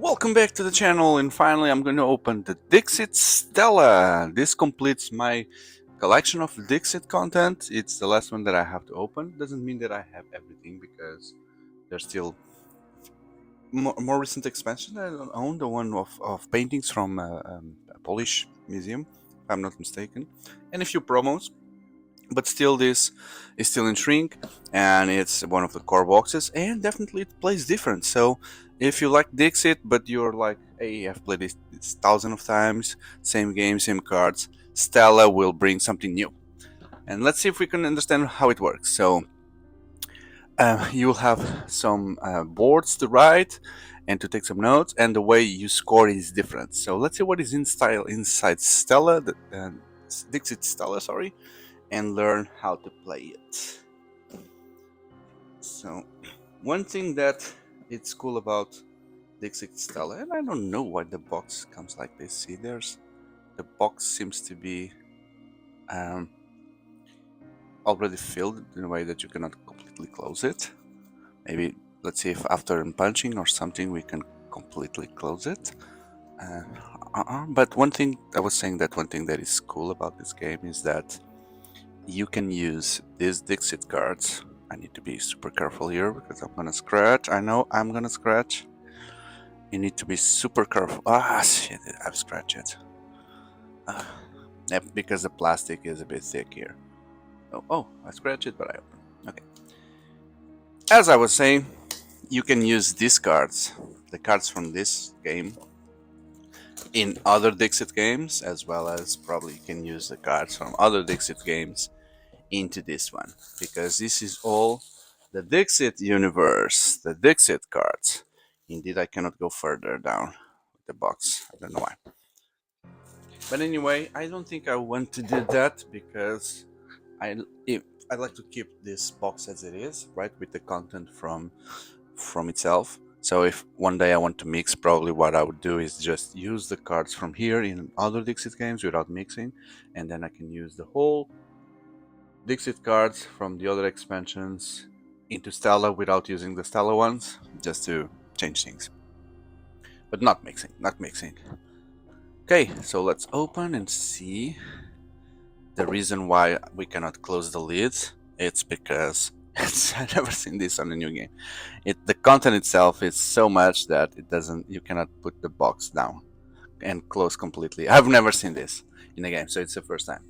Welcome back to the channel, and finally I'm going to open the Dixit Stella. This completes my collection of Dixit content. It's the last one that I have to open. Doesn't mean that I have everything because there's still more recent expansion that I don't own, the one of paintings from a Polish museum, if I'm not mistaken, and a few promos. But still, this is still in shrink, and it's one of the core boxes, and definitely it plays different. So if you like Dixit but you're like, hey, I've played this thousands of times, same game, same cards, Stella will bring something new. And let's see if we can understand how it works. So you'll have some boards to write and to take some notes, and the way you score is different. So let's see what is inside Stella, Dixit Stella, sorry, and learn how to play it. So one thing that it's cool about Dixit Stella, and I don't know why the box comes like this. See, the box seems to be already filled in a way that you cannot completely close it. Maybe let's see if after punching or something we can completely close it. But one thing I was saying, that one thing that is cool about this game is that you can use these Dixit cards. I need to be super careful here because I'm gonna scratch. I know I'm gonna scratch. You need to be super careful. Ah, shit, I've scratched it. Yep, because the plastic is a bit thick here. Oh, I scratched it, but I opened. Okay. As I was saying, you can use these cards, the cards from this game, in other Dixit games, as well as probably you can use the cards from other Dixit games into this one, because this is all the Dixit Universe, the Dixit cards. Indeed, I cannot go further down with the box. I don't know why. But anyway, I don't think I want to do that because I I'd like to keep this box as it is, right, with the content from itself. So if one day I want to mix, probably what I would do is just use the cards from here in other Dixit games without mixing, and then I can use the whole Dixit cards from the other expansions into Stella without using the Stella ones, just to change things. But not mixing, not mixing. Okay, so let's open and see. The reason why we cannot close the lids, it's because I've never seen this on a new game. The content itself is so much that you cannot put the box down and close completely. I've never seen this in a game, so it's the first time.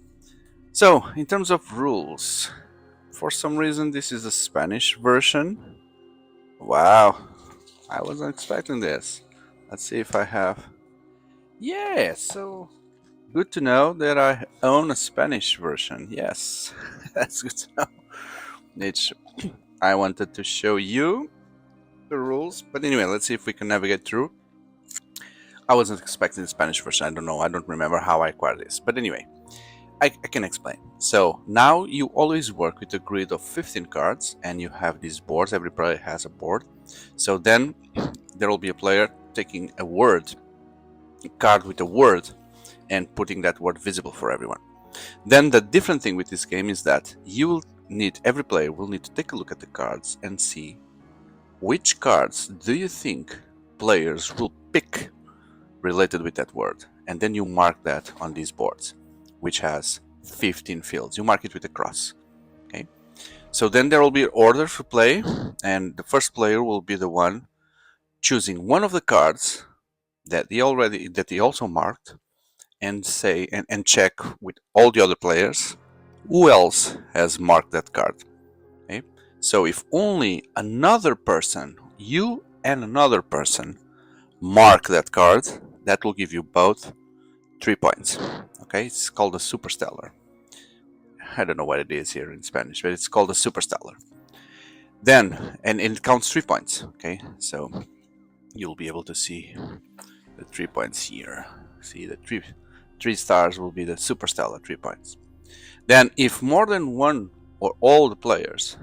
So, in terms of rules, for some reason this is a Spanish version. Wow, I wasn't expecting this. Let's see if I have. Yeah, so good to know that I own a Spanish version. Yes, that's good to know. It's, I wanted to show you the rules, but anyway, let's see if we can navigate through. I wasn't expecting the Spanish version. I don't know. I don't remember how I acquired this, but anyway, I can explain. So now you always work with a grid of 15 cards, and you have these boards. Every player has a board. So then there will be a player taking a card with a word, and putting that word visible for everyone. Then the different thing with this game is that every player will need to take a look at the cards and see which cards do you think players will pick related with that word, and then you mark that on these boards, which has 15 fields. You mark it with a cross. Okay, so then there will be order for play, and the first player will be the one choosing one of the cards that he also marked, and check with all the other players who else has marked that card. Okay, so if only another person, you and another person, mark that card, that will give you both 3 points. Okay, it's called a superstellar. I don't know what it is here in Spanish, but it's called a superstellar. Then, and it counts 3 points. Okay, so you'll be able to see the 3 points here. See, the three stars will be the superstellar 3 points. Then, if more than one or all the players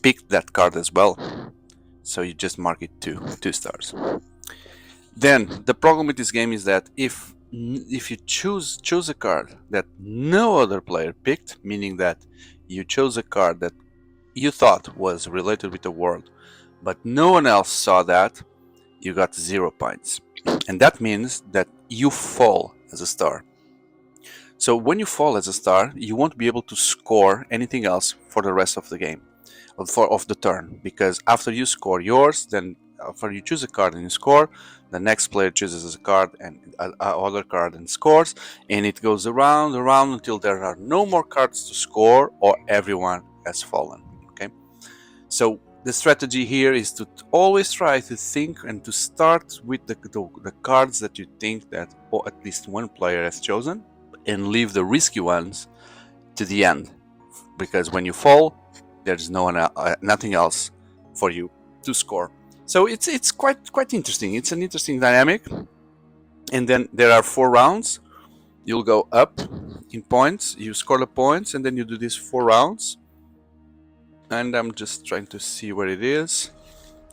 picked that card as well, so you just mark it 2 stars. Then the problem with this game is that if you choose a card that no other player picked, meaning that you chose a card that you thought was related with the world, but no one else saw that, you got 0 points. And that means that you fall as a star. So when you fall as a star, you won't be able to score anything else for the rest of the game, of the turn, because after you score yours, then after you choose a card and you score, the next player chooses a card and other card and scores, and it goes around until there are no more cards to score or everyone has fallen. Okay, so the strategy here is to always try to think and to start with the cards that you think that or at least one player has chosen, and leave the risky ones to the end, because when you fall, there's nothing else for you to score. So it's quite interesting. It's an interesting dynamic. And then there are 4 rounds. You'll go up in points. You score the points, and then you do these 4 rounds. And I'm just trying to see where it is.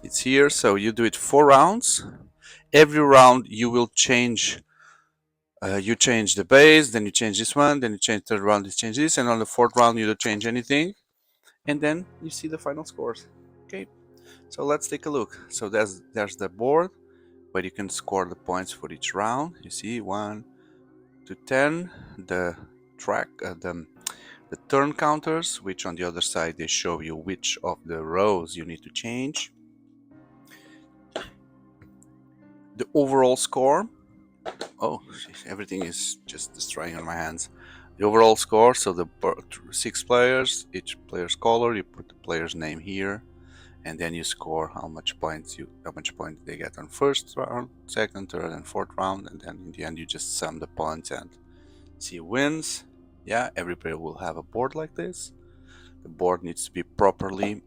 It's here. So you do it 4 rounds. Every round you will change. You change the base, then you change this one, then you change the third round, you change this, and on the 4th round you don't change anything, and then you see the final scores. Okay, so let's take a look. So there's the board where you can score the points for each round. You see 1 to 10. The track, the turn counters, which on the other side they show you which of the rows you need to change. The overall score. Oh, everything is just destroying on my hands. The overall score, so the 6 players, each player's color, you put the player's name here, and then you score how much points they get on first round, second, third, and fourth round, and then in the end you just sum the points and see who wins. Yeah, every player will have a board like this. The board needs to be properly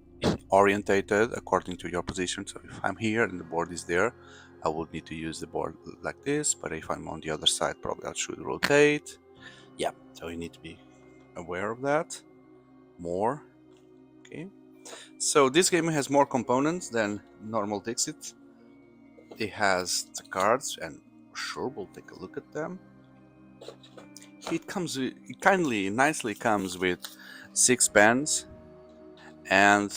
orientated according to your position. So if I'm here and the board is there, I would need to use the board like this, but if I'm on the other side, probably I should rotate. Yeah, so you need to be aware of that more. Okay, so this game has more components than normal Dixit. It has the cards, and sure, we'll take a look at them. It nicely comes with 6 pens, and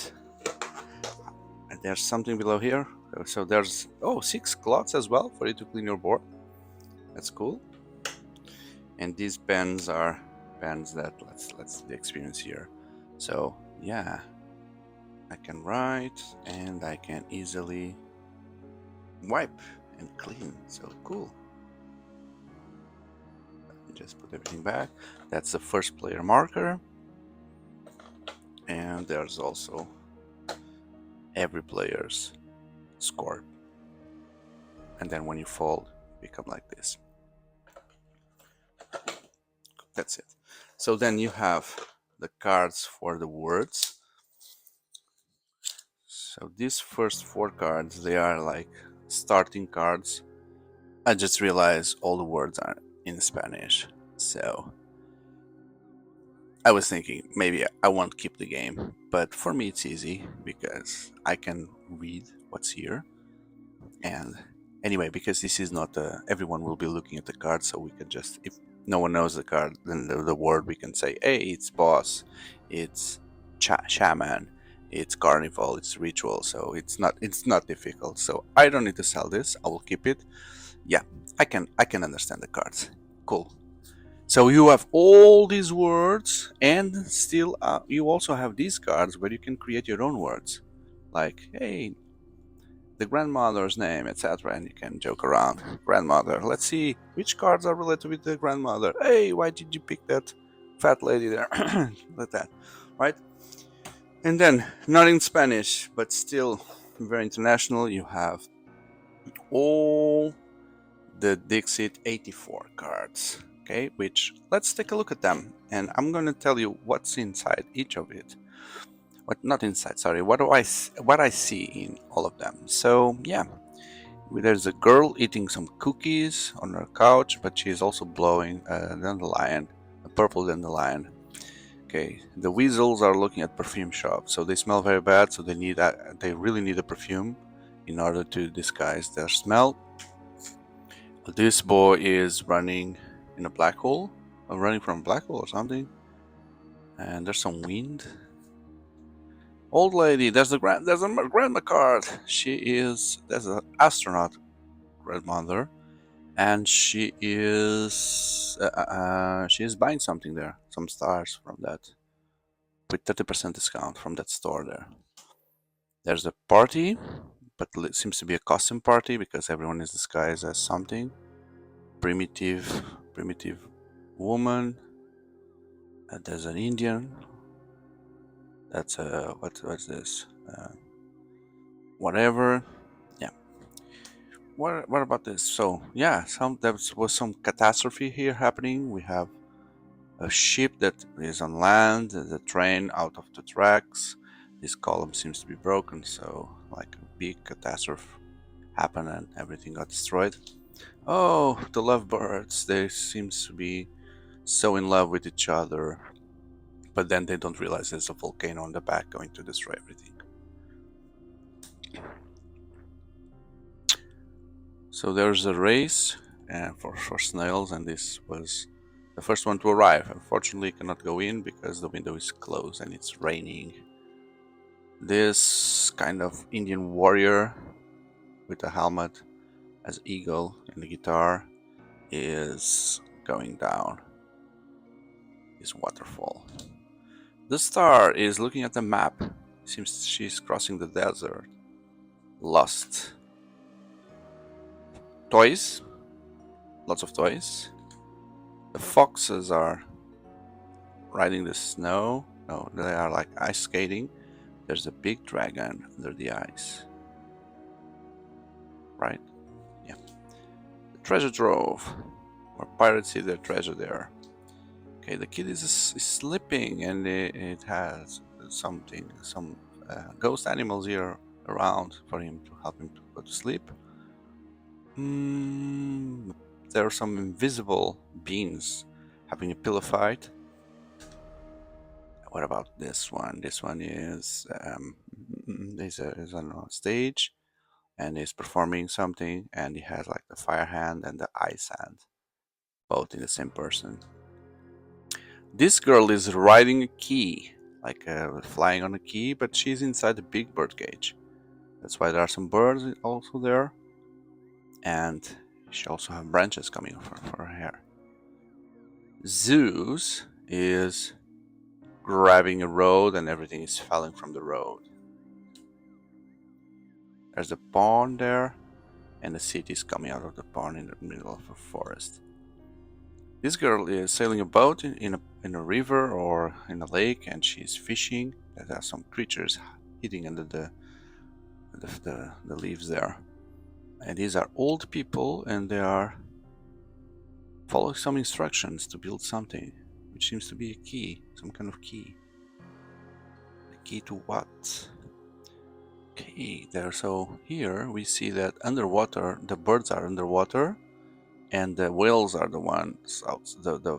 there's something below here. So there's 6 cloths as well for you to clean your board. That's cool. And these pens are pens that let's see the experience here. So yeah, I can write and I can easily wipe and clean. So cool. Let me just put everything back. That's the first player marker. And there's also every player's score. And then when you fall, become like this. That's it. So then you have the cards for the words. So these first 4 cards, they are like starting cards. I just realized all the words are in Spanish. So I was thinking maybe I won't keep the game, but for me it's easy because I can read what's here. And anyway, because this is not everyone will be looking at the card, so we can just, if no one knows the card, then the word, we can say, hey, it's boss, it's shaman, it's carnival, it's ritual. So it's not difficult. So I don't need to sell this. I will keep it. Yeah, I can understand the cards. Cool. So you have all these words, and still you also have these cards where you can create your own words, like, hey, the grandmother's name, etc. And you can joke around. Grandmother. Let's see which cards are related with the grandmother. Hey, why did you pick that fat lady there? Like that, right? And then, not in Spanish, but still very international, you have all the Dixit 84 cards. Okay, which let's take a look at them, and I'm going to tell you what's inside each of it. Not inside, sorry. What I see in all of them. So yeah, there's a girl eating some cookies on her couch, but she's also blowing a dandelion, a purple dandelion. Okay, the weasels are looking at perfume shops, so they smell very bad, so they really need a perfume in order to disguise their smell. This boy is running in a black hole, running from a black hole or something, and there's some wind. Old lady, there's a grandma card. There's an astronaut grandmother, and she is buying something there, some stars from that, with 30% discount from that store there. There's a party, but it seems to be a costume party because everyone is disguised as something. Primitive woman. There's an Indian. That's what's this? Whatever. Yeah. What about this? So yeah, there was some catastrophe here happening. We have a ship that is on land, the train out of the tracks. This column seems to be broken, so like a big catastrophe happened and everything got destroyed. Oh, the lovebirds, they seem to be so in love with each other, but then they don't realize there's a volcano on the back going to destroy everything. So there's a race for snails, and this was the first one to arrive. Unfortunately, cannot go in because the window is closed and it's raining. This kind of Indian warrior with a helmet as eagle and the guitar is going down this waterfall. The star is looking at the map. Seems she's crossing the desert. Lost. Toys. Lots of toys. The foxes are riding the snow. No, they are like ice skating. There's a big dragon under the ice. Right? Yeah. The treasure trove. Where pirates see their treasure there. Okay, the kid is sleeping and it has some ghost animals here around for him to help him to go to sleep. There are some invisible beings having a pillow fight. What about this one? This one is is on a stage and is performing something, and he has like the fire hand and the ice hand, both in the same person. This girl is riding a key, like flying on a key, but she's inside the big bird cage. That's why there are some birds also there, and she also has branches coming for her hair. Zeus is grabbing a road and everything is falling from the road. There's a pond there, and the city is coming out of the pond in the middle of a forest. This girl is sailing a boat in a river or in a lake, and she's fishing. There are some creatures hiding under the leaves there. And these are old people, and they are following some instructions to build something, which seems to be a key, some kind of key. A key to what? Okay, there. So here we see that underwater, the birds are underwater, and the whales are the ones out. The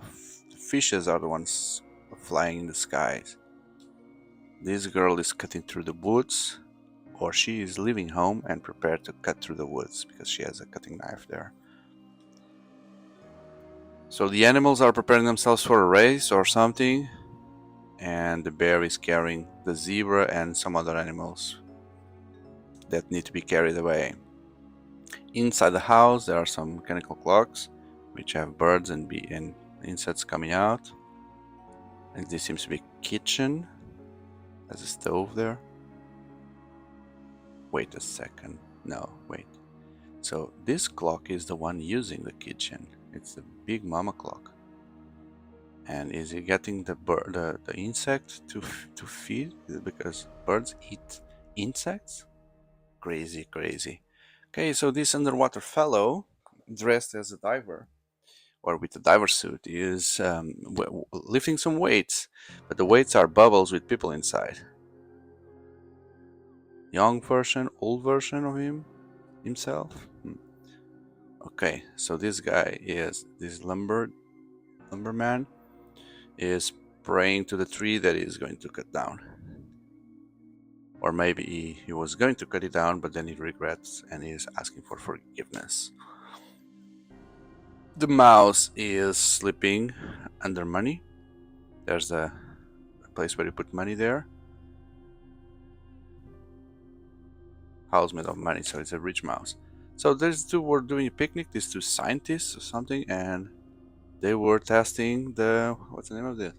fishes are the ones flying in the skies. This girl is cutting through the woods, or she is leaving home and prepared to cut through the woods because she has a cutting knife there. So the animals are preparing themselves for a race or something, and the bear is carrying the zebra and some other animals that need to be carried away. Inside the house there are some mechanical clocks which have birds and insects coming out. And this seems to be a kitchen. There's a stove there. Wait a second. No, wait. So this clock is the one using the kitchen. It's the big mama clock. And is he getting the insect to feed? Because birds eat insects? Crazy, crazy. Okay, so this underwater fellow, dressed as a diver, or with a diver suit, is lifting some weights, but the weights are bubbles with people inside. Young version, old version of himself. Okay, so this guy is this lumberman is praying to the tree that he's going to cut down. Or maybe he was going to cut it down, but then he regrets and he is asking for forgiveness. The mouse is sleeping under money. There's a place where you put money there. house made of money, so it's a rich mouse. So these two were doing a picnic, these two scientists or something, and they were testing the, what's the name of this?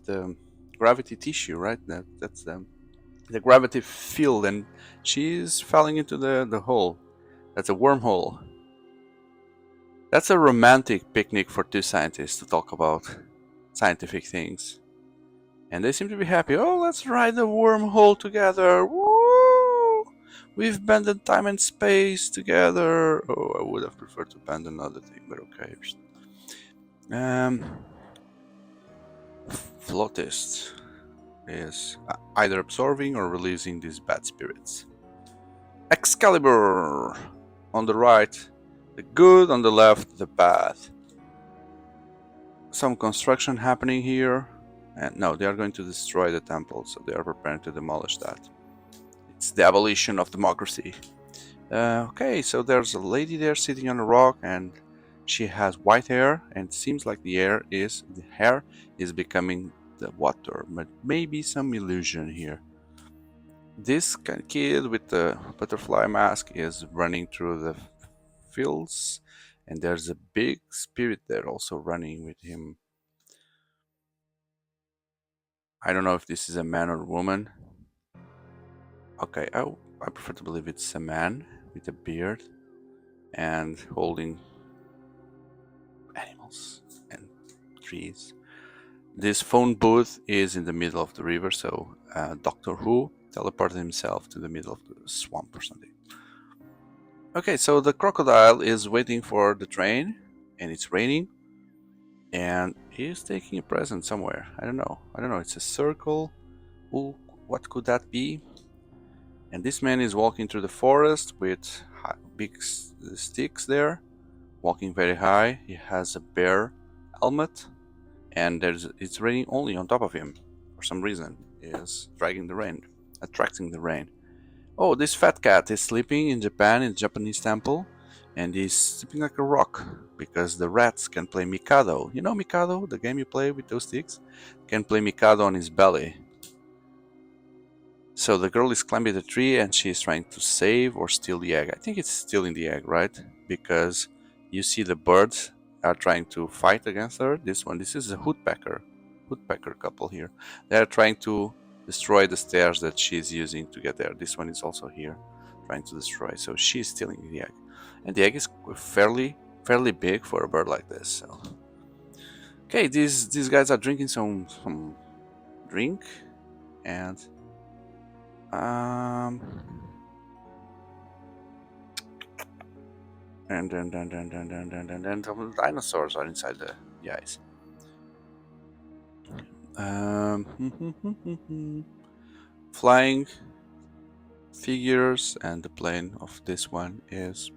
The gravity tissue, right? That's the gravity field, and she's falling into the hole. That's a wormhole. That's a romantic picnic for two scientists to talk about scientific things. And they seem to be happy. Oh, let's ride the wormhole together. Woo! We've abandoned time and space together. Oh, I would have preferred to abandon another thing, but okay. Um, Flautist is either absorbing or releasing these bad spirits. Excalibur on the right, the good, on the left, the bad. Some construction happening here, and no, they are going to destroy the temple, so they are preparing to demolish that. It's the abolition of democracy. Okay, so there's a lady there sitting on a rock, and she has white hair, and it seems like the hair is becoming the water, but maybe some illusion here. This kid with the butterfly mask is running through the fields, and there's a big spirit there also running with him. I don't know if this is a man or a woman. Okay, I prefer to believe it's a man with a beard and holding animals and trees. This phone booth is in the middle of the river, so Doctor Who teleported himself to the middle of the swamp or something. Okay, so the crocodile is waiting for the train, and it's raining, and he's taking a present somewhere. I don't know. It's a circle. Ooh, what could that be? And this man is walking through the forest with big sticks there, walking very high. He has a bear helmet, and it's raining only on top of him for some reason. He is dragging the rain, attracting the rain. Oh, this fat cat is sleeping in Japan, in the Japanese temple, and he's sleeping like a rock because the rats can play Mikado. You know Mikado, the game you play with those sticks? Can play Mikado on his belly. So the girl is climbing the tree and she's trying to save or steal the egg. I think it's stealing the egg, right? Because you see the birds are trying to fight against her. This is a woodpecker couple here. They are trying to destroy the stairs that she's using to get there. This one is also here, trying to destroy. So she's stealing the egg, and the egg is fairly big for a bird like this. So, okay, these guys are drinking some drink, and um. And some dinosaurs are inside the ice. Flying figures, and the plane of this one is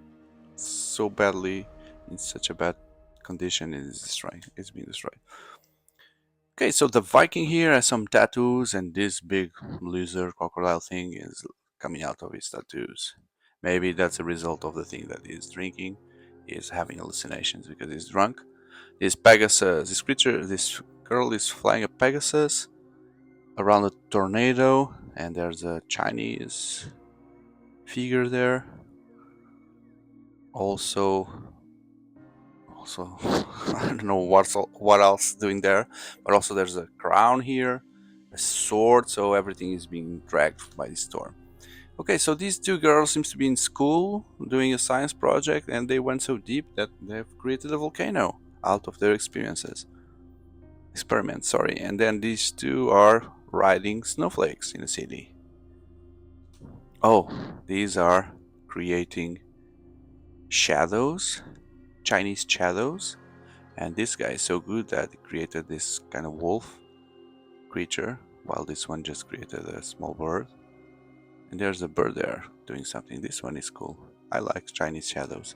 so badly in such a bad condition. It's being destroyed. Okay, so the Viking here has some tattoos, and this big lizard crocodile thing is coming out of his tattoos. Maybe that's a result of the thing that he's drinking. He's having hallucinations because he's drunk. This Pegasus, this girl is flying a Pegasus around a tornado, and there's a Chinese figure there. Also, I don't know what else doing there, but also there's a crown here, a sword, so everything is being dragged by the storm. Okay, so these two girls seems to be in school doing a science project, and they went so deep that they've created a volcano out of their experiment, sorry. And then these two are riding snowflakes in the city. Oh, these are creating shadows, Chinese shadows. And this guy is so good that he created this kind of wolf creature, while this one just created a small bird. And there's a bird there doing something. This one is cool. I like Chinese shadows.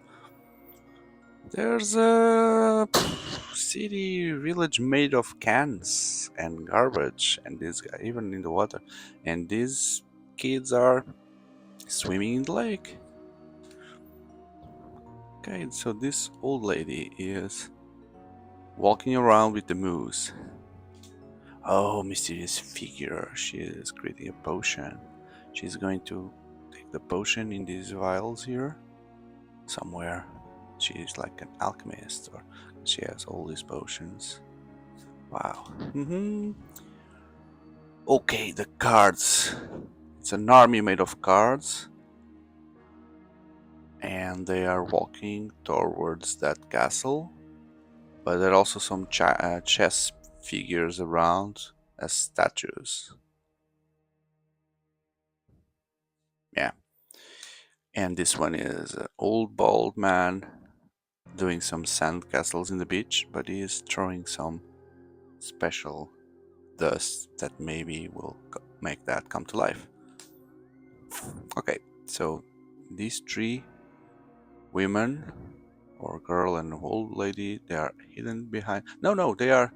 There's a city village made of cans and garbage, and this guy even in the water. And these kids are swimming in the lake. Okay, so this old lady is walking around with the moose. Oh, mysterious figure. She is creating a potion. She's going to take the potion in these vials here somewhere. She is like an alchemist, or she has all these potions. Wow. Okay, the cards. It's an army made of cards, and they are walking towards that castle. But there are also some chess figures around as statues. Yeah. And this one is an old bald man doing some sand castles in the beach, but he is throwing some special dust that maybe will make that come to life. Okay, so these three women, or girl and old lady, they are hidden behind. No, they are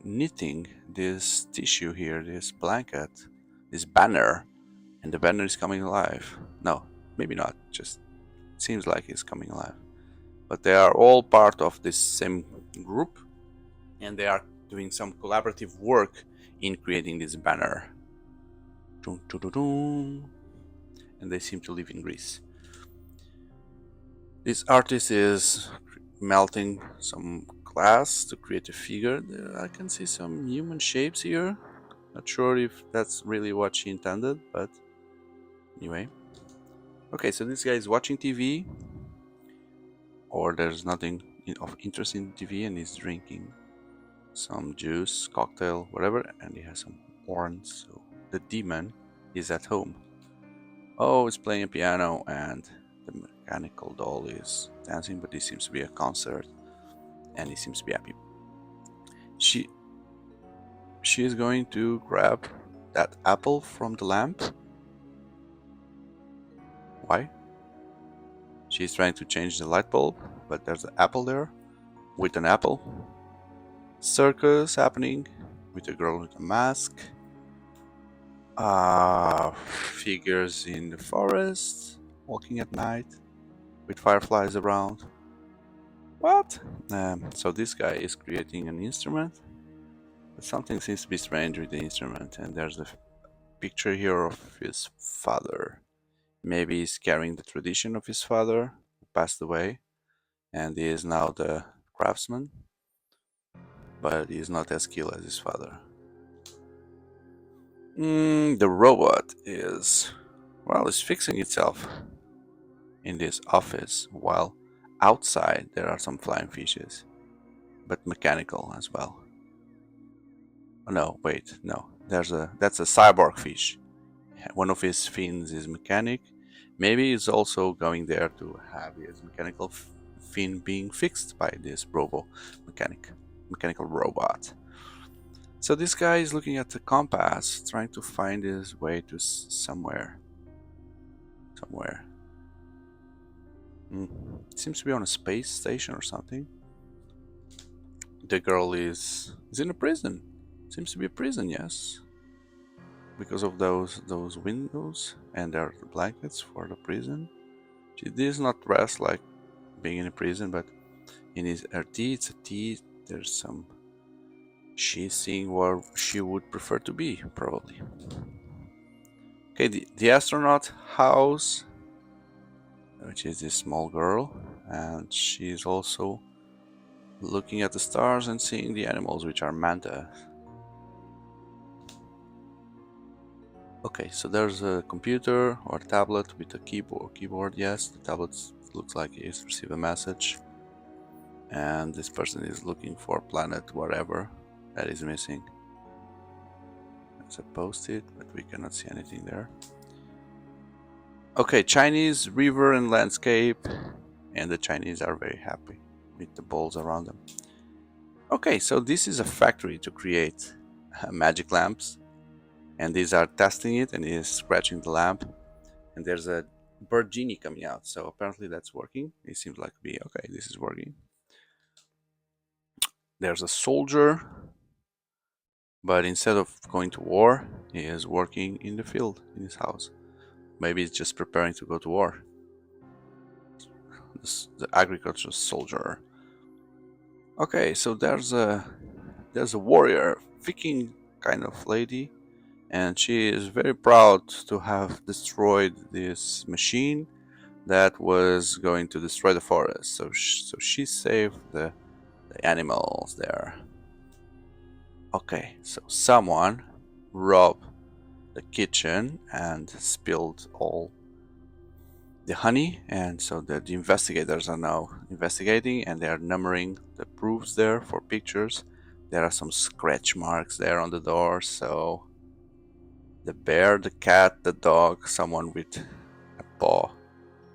knitting this tissue here, this blanket, this banner, and the banner is coming alive. No, maybe not. Just seems like it's coming alive. But they are all part of this same group, and they are doing some collaborative work in creating this banner. Dun, dun, dun, dun. And they seem to live in Greece. This artist is melting some glass to create a figure. I can see some human shapes here. Not sure if that's really what she intended, but anyway. Okay, so this guy is watching TV, or there's nothing of interest in TV, and he's drinking some juice, cocktail, whatever, and he has some horns. So the demon is at home. Oh, he's playing a piano, and the mechanical doll is dancing, but this seems to be a concert, and he seems to be happy. She is going to grab that apple from the lamp. Why? She's trying to change the light bulb, but there's an apple there with an apple. Circus happening with a girl with a mask. Figures in the forest, walking at night, with fireflies around. What? So this guy is creating an instrument, but something seems to be strange with the instrument, and there's a picture here of his father. Maybe he's carrying the tradition of his father, who passed away, and he is now the craftsman, but he is not as skilled as his father. The robot is, well, it's fixing itself in this office, while outside there are some flying fishes, but mechanical as well. Oh, no, wait, no, that's a cyborg fish. One of his fins is mechanic. Maybe he's also going there to have his mechanical fin being fixed by this mechanical robot. So this guy is looking at the compass, trying to find his way to somewhere. Seems to be on a space station or something. The girl is in a prison. Seems to be a prison, yes. Because of those windows, and there are the blankets for the prison. She does not dress like being in a prison, but in her tea, it's a tea. There's some. She's seeing where she would prefer to be, probably. Okay, the astronaut house, which is this small girl, and she's also looking at the stars and seeing the animals, which are manta. Okay, so there's a computer or a tablet with a keyboard. Yes, the tablet looks like it's received a message, and this person is looking for planet whatever that is missing. There's a post-it, but we cannot see anything there. Okay, Chinese river and landscape, and the Chinese are very happy with the balls around them. Okay, so this is a factory to create magic lamps, and these are testing it, and he is scratching the lamp, and there's a bird genie coming out, so apparently that's working. It seems like to be okay, this is working. There's a soldier, but instead of going to war, he is working in the field in his house. Maybe he's just preparing to go to war. The agricultural soldier. Okay, so there's a warrior Viking kind of lady, and she is very proud to have destroyed this machine that was going to destroy the forest. So she saved the animals there. Okay, so someone robbed the kitchen and spilled all the honey, and so the investigators are now investigating and they are numbering the proofs there for pictures. There are some scratch marks there on the door, so the bear, the cat, the dog, someone with a paw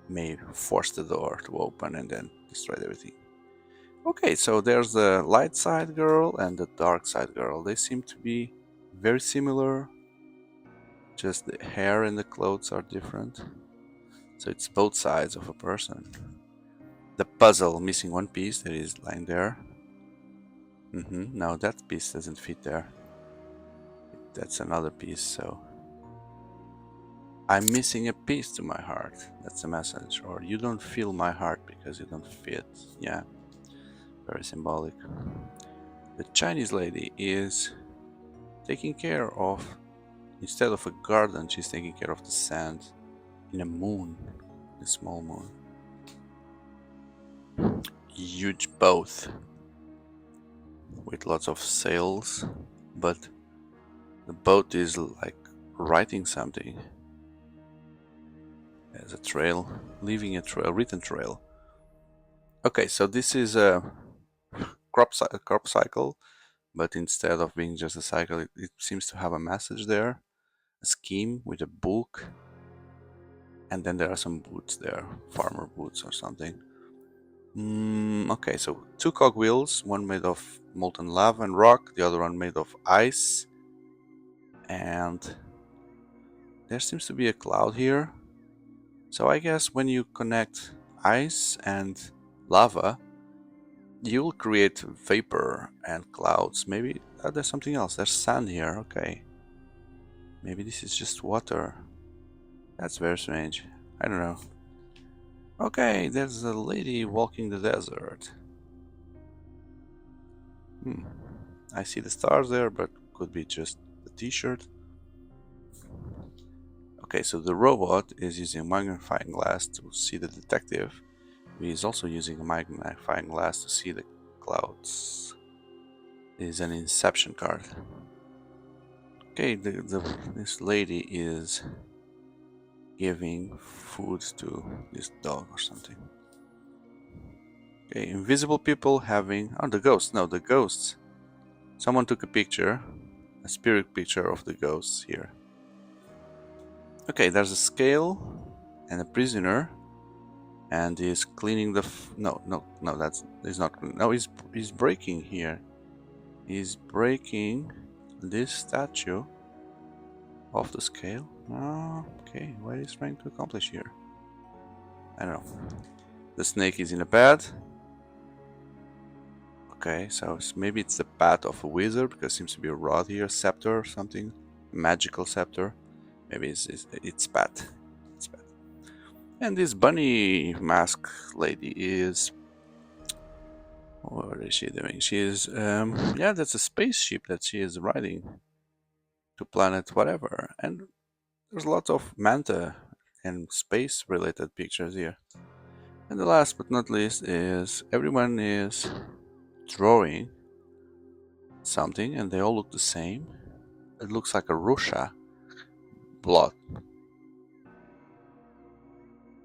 may force the door to open and then destroy everything. Okay, so there's the light side girl and the dark side girl. They seem to be very similar, just the hair and the clothes are different. So it's both sides of a person. The puzzle missing one piece that is lying there. No, that piece doesn't fit there. That's another piece, so I'm missing a piece to my heart. That's a message. Or you don't feel my heart because you don't fit. Yeah, very symbolic. The Chinese lady is taking care of, instead of a garden, she's taking care of the sand in a moon, a small moon. Huge boat with lots of sails, but the boat is like writing something. There's a trail, leaving a trail, written trail. Okay, so this is a crop cycle, but instead of being just a cycle, it seems to have a message there, a scheme with a book, and then there are some boots there, farmer boots or something. Okay, so two cogwheels, one made of molten lava and rock, the other one made of ice, and there seems to be a cloud here. So I guess when you connect ice and lava, you'll create vapor and clouds. Maybe there's something else. There's sand here. Okay. Maybe this is just water. That's very strange. I don't know. Okay, there's a lady walking the desert. I see the stars there, but could be just the t-shirt. Okay, so the robot is using a magnifying glass to see the detective. He is also using a magnifying glass to see the clouds. It is an inception card. Okay, this lady is giving food to this dog or something. Okay, invisible people having... Oh, the ghosts. No, the ghosts. Someone took a picture, a spirit picture of the ghosts here. Okay, there's a scale and a prisoner, and he's cleaning the... No, he's not... No, he's breaking here. He's breaking this statue of the scale. Oh, okay, what is he trying to accomplish here? I don't know. The snake is in a bed. Okay, so maybe it's the path of a wizard because it seems to be a rod here, scepter or something, magical scepter. Maybe it's path. It's path. And this bunny mask lady is... What is she doing? She is yeah, that's a spaceship that she is riding to planet whatever. And there's lots of manta and space related pictures here. And the last but not least is everyone is drawing something and they all look the same. It looks like a Russia blot.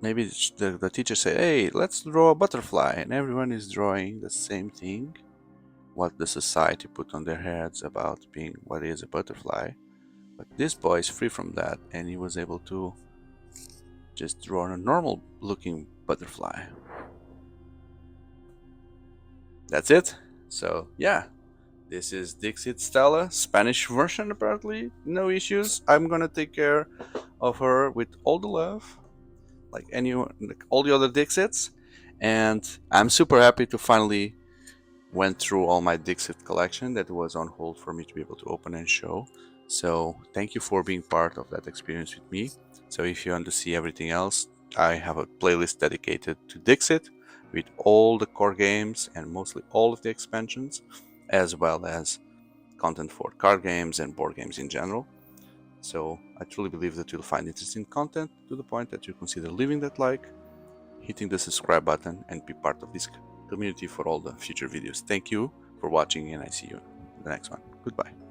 Maybe the teacher said, hey, let's draw a butterfly, and everyone is drawing the same thing, what the society put on their heads about being what is a butterfly. But this boy is free from that, and he was able to just draw a normal looking butterfly. That's it. So yeah, this is Dixit Stella, Spanish version apparently. No issues. I'm gonna take care of her with all the love, like all the other Dixits. And I'm super happy to finally went through all my Dixit collection that was on hold for me to be able to open and show. So thank you for being part of that experience with me. So if you want to see everything else, I have a playlist dedicated to Dixit with all the core games and mostly all of the expansions, as well as content for card games and board games in general. So I truly believe that you'll find interesting content to the point that you consider leaving that like, hitting the subscribe button, and be part of this community for all the future videos. Thank you for watching, and I see you in the next one. Goodbye.